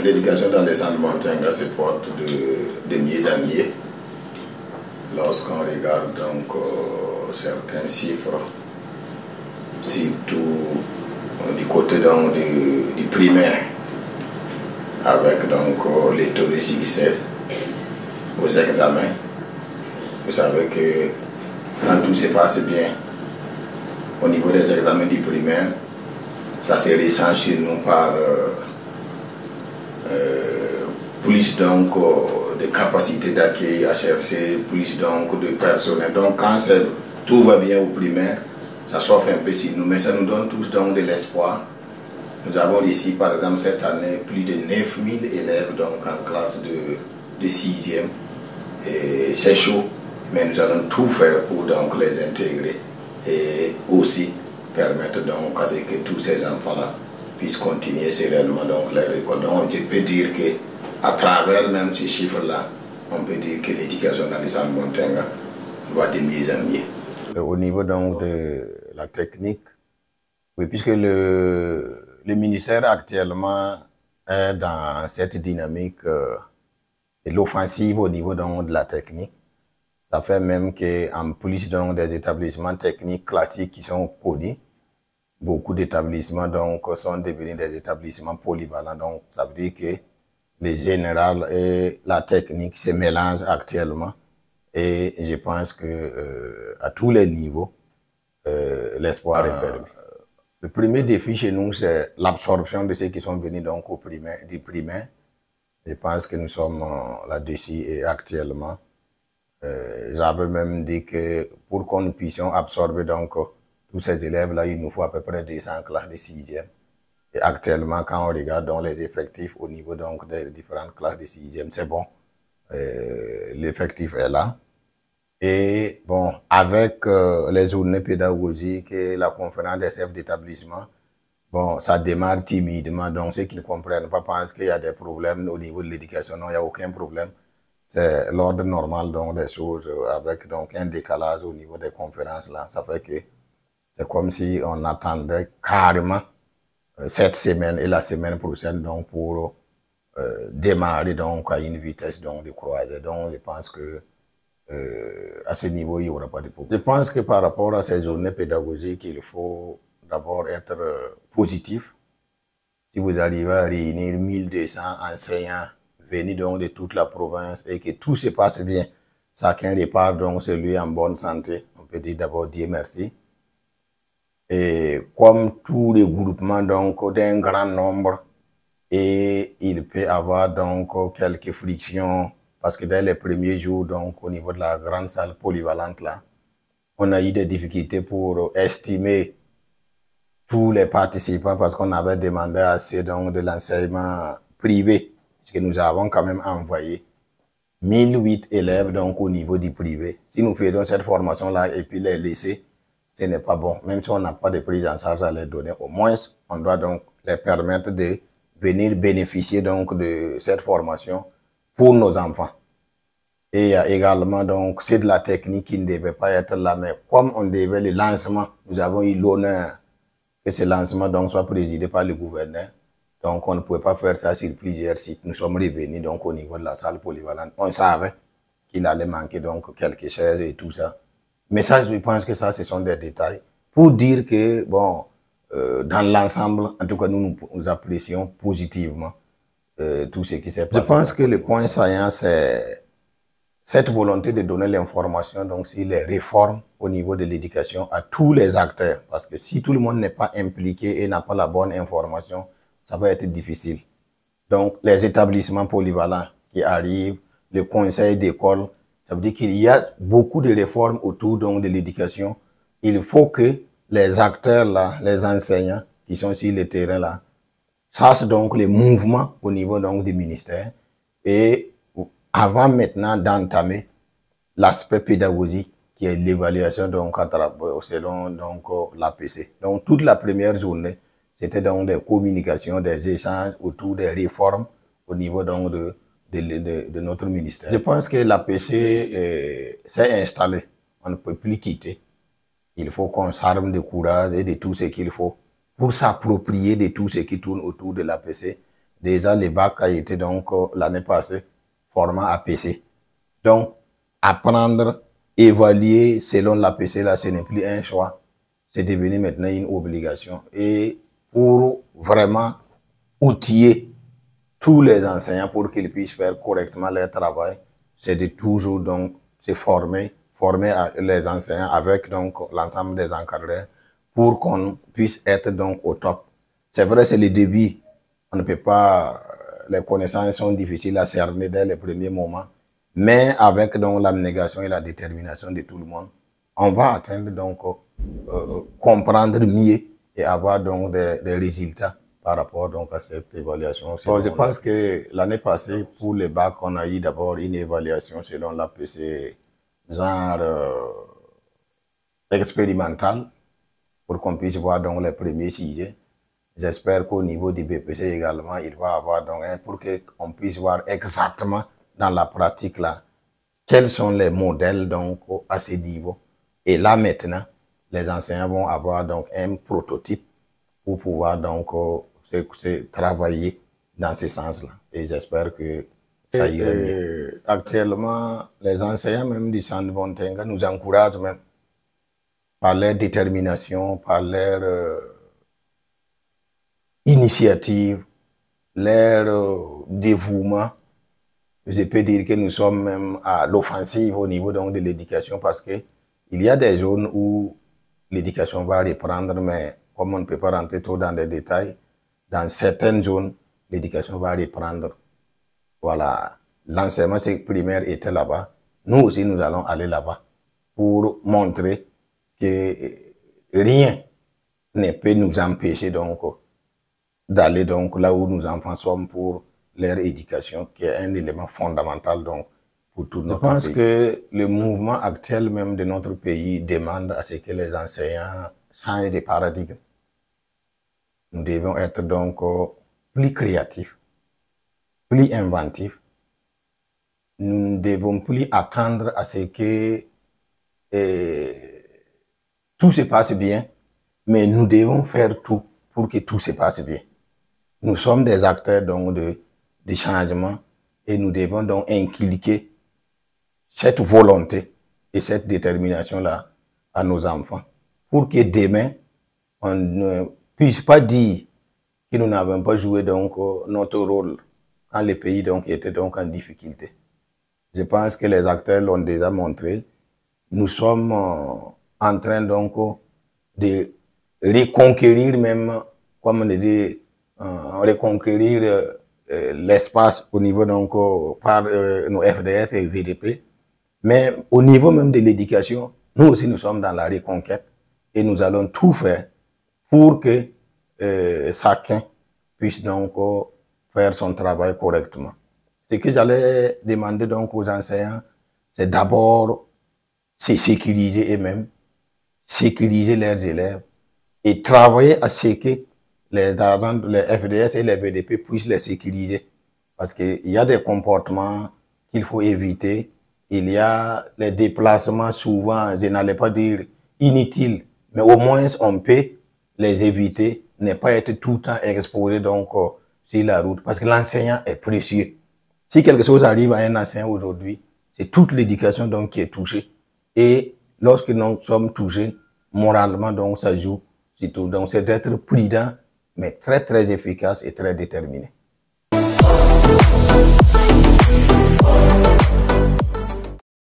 L'éducation dans les centres Montaigne se porte de mieux en mieux. Lorsqu'on regarde donc certains chiffres, surtout du côté donc du primaire, avec donc les taux de succès aux examens. Vous savez que quand tout se passe bien au niveau des examens du primaire, ça se ressent chez nous par plus donc de capacité d'accueil à chercher, plus donc de personnel. Donc quand tout va bien au primaire, ça s'offre un peu sur nous, mais ça nous donne tous donc de l'espoir. Nous avons ici par exemple cette année plus de 9000 élèves donc en classe de 6e. Et c'est chaud, mais nous allons tout faire pour donc les intégrer et aussi permettre donc à ce que tous ces enfants-là puissent continuer sereinement donc leur école. Donc je peux dire que à travers même ces chiffres-là, on peut dire que l'éducation dans les centres Montaigne va de mieux en mieux. Au niveau donc de la technique, oui, puisque le ministère actuellement est dans cette dynamique de l'offensive au niveau donc de la technique. Ça fait même qu'en plus donc des établissements techniques classiques qui sont connus, beaucoup d'établissements donc sont devenus des établissements polyvalents. Donc ça veut dire que le général et la technique se mélangent actuellement. Et je pense que à tous les niveaux, l'espoir est permis. Le premier défi chez nous, c'est l'absorption de ceux qui sont venus donc du primaire. Je pense que nous sommes là-dessus et actuellement, j'avais même dit que pour que nous puissions absorber donc tous ces élèves-là, il nous faut à peu près 200 classes de 6e. Et actuellement, quand on regarde donc les effectifs au niveau donc des différentes classes de 6e, c'est bon. L'effectif est là. Et bon, avec les journées pédagogiques et la conférence des chefs d'établissement, bon, ça démarre timidement. Donc, ceux qui ne comprennent pas pensent qu'il y a des problèmes au niveau de l'éducation. Non, il n'y a aucun problème. C'est l'ordre normal donc des choses avec donc un décalage au niveau des conférences là. Ça fait que c'est comme si on attendait carrément cette semaine et la semaine prochaine donc pour démarrer donc à une vitesse donc de croisière. Donc, je pense que à ce niveau, il n'y aura pas de problème. Je pense que par rapport à ces journées pédagogiques, il faut d'abord être positif. Si vous arrivez à réunir 1200 enseignants venus donc de toute la province et que tout se passe bien, chacun repart donc celui en bonne santé, on peut dire d'abord Dieu merci. Et comme tous les groupements donc d'un grand nombre, et il peut avoir donc quelques frictions parce que dès les premiers jours donc au niveau de la grande salle polyvalente là, on a eu des difficultés pour estimer tous les participants parce qu'on avait demandé à ceux donc de l'enseignement privé, parce que nous avons quand même envoyé 1008 élèves donc au niveau du privé. Si nous faisons cette formation là et puis les laisser, ce n'est pas bon. Même si on n'a pas de prise en charge à les donner, au moins on doit donc les permettre de venir bénéficier donc de cette formation pour nos enfants. Et il y a également donc c'est de la technique qui ne devait pas être là, mais comme on devait le lancement, nous avons eu l'honneur que ce lancement donc soit présidé par le gouverneur. Donc on ne pouvait pas faire ça sur plusieurs sites. Nous sommes revenus donc au niveau de la salle polyvalente. On savait qu'il allait manquer donc quelques chaises et tout ça. Mais ça, je pense que ça, ce sont des détails pour dire que bon, dans l'ensemble, en tout cas, nous apprécions positivement tout ce qui s'est passé. Je pense que le point saillant, c'est cette volonté de donner l'information donc sur les réformes au niveau de l'éducation à tous les acteurs. Parce que si tout le monde n'est pas impliqué et n'a pas la bonne information, ça va être difficile. Donc, les établissements polyvalents qui arrivent, le conseil d'école, ça veut dire qu'il y a beaucoup de réformes autour donc de l'éducation. Il faut que les acteurs là, les enseignants qui sont sur le terrain là, sachent donc les mouvements au niveau donc du ministère et avant maintenant d'entamer l'aspect pédagogique qui est l'évaluation donc selon donc l'APC. Donc toute la première journée, c'était donc des communications, des échanges autour des réformes au niveau donc de notre ministère. Je pense que l'APC s'est installé. On ne peut plus quitter. Il faut qu'on s'arme de courage et de tout ce qu'il faut pour s'approprier de tout ce qui tourne autour de l'APC. Déjà, le bac a été donc l'année passée format APC. Donc, apprendre, évaluer selon l'APC, là, ce n'est plus un choix. C'est devenu maintenant une obligation. Et pour vraiment outiller tous les enseignants pour qu'ils puissent faire correctement leur travail, c'est de toujours donc se former les enseignants avec donc l'ensemble des encadreurs pour qu'on puisse être donc au top. C'est vrai, c'est le début. On ne peut pas, les connaissances sont difficiles à cerner dès les premiers moments, mais avec donc l'abnégation et la détermination de tout le monde, on va atteindre donc comprendre mieux et avoir donc des résultats par rapport donc à cette évaluation. Bon, je pense que l'année passée, pour les bacs, on a eu d'abord une évaluation selon l'APC genre expérimentale pour qu'on puisse voir donc les premiers sujets. J'espère qu'au niveau du BPC également, il va avoir donc pour qu'on puisse voir exactement dans la pratique là quels sont les modèles donc à ce niveau. Et là maintenant, les enseignants vont avoir donc un prototype pour pouvoir donc travailler dans ce sens-là. Et j'espère que ça ira mieux. Actuellement, les enseignants même du centre Bontenga nous encouragent même par leur détermination, par leur initiative, leur dévouement. Je peux dire que nous sommes même à l'offensive au niveau donc de l'éducation parce que il y a des zones où l'éducation va reprendre, mais comme on ne peut pas rentrer trop dans les détails, dans certaines zones, l'éducation va reprendre. Voilà, l'enseignement primaire était là-bas. Nous aussi, nous allons aller là-bas pour montrer que rien ne peut nous empêcher donc d'aller donc là où nos enfants sont pour leur éducation, qui est un élément fondamental donc pour tout notre pays. Je pense que le mouvement actuel même de notre pays demande à ce que les enseignants changent de paradigme. Nous devons être donc plus créatifs, plus inventifs. Nous ne devons plus attendre à ce que tout se passe bien, mais nous devons faire tout pour que tout se passe bien. Nous sommes des acteurs donc de changement et nous devons donc inculquer cette volonté et cette détermination-là à nos enfants pour que demain, on ne puisse pas dire que nous n'avons pas joué donc notre rôle quand le pays donc était donc en difficulté. Je pense que les acteurs l'ont déjà montré. Nous sommes en train donc de reconquérir même, comme on dit, reconquérir l'espace au niveau donc par nos FDS et VDP. Mais au niveau même de l'éducation, nous aussi nous sommes dans la reconquête et nous allons tout faire pour que chacun puisse donc faire son travail correctement. Ce que j'allais demander donc aux enseignants, c'est d'abord se sécuriser eux-mêmes, sécuriser leurs élèves et travailler à ce que les FDS et les VDP puissent les sécuriser. Parce qu'il y a des comportements qu'il faut éviter. Il y a les déplacements souvent, je n'allais pas dire inutiles, mais au moins on peut les éviter, ne pas être tout le temps exposé donc sur la route. Parce que l'enseignant est précieux. Si quelque chose arrive à un enseignant aujourd'hui, c'est toute l'éducation donc qui est touchée. Et lorsque nous sommes touchés, moralement donc ça joue sur tout. Donc c'est d'être prudent, mais très très efficace et très déterminé.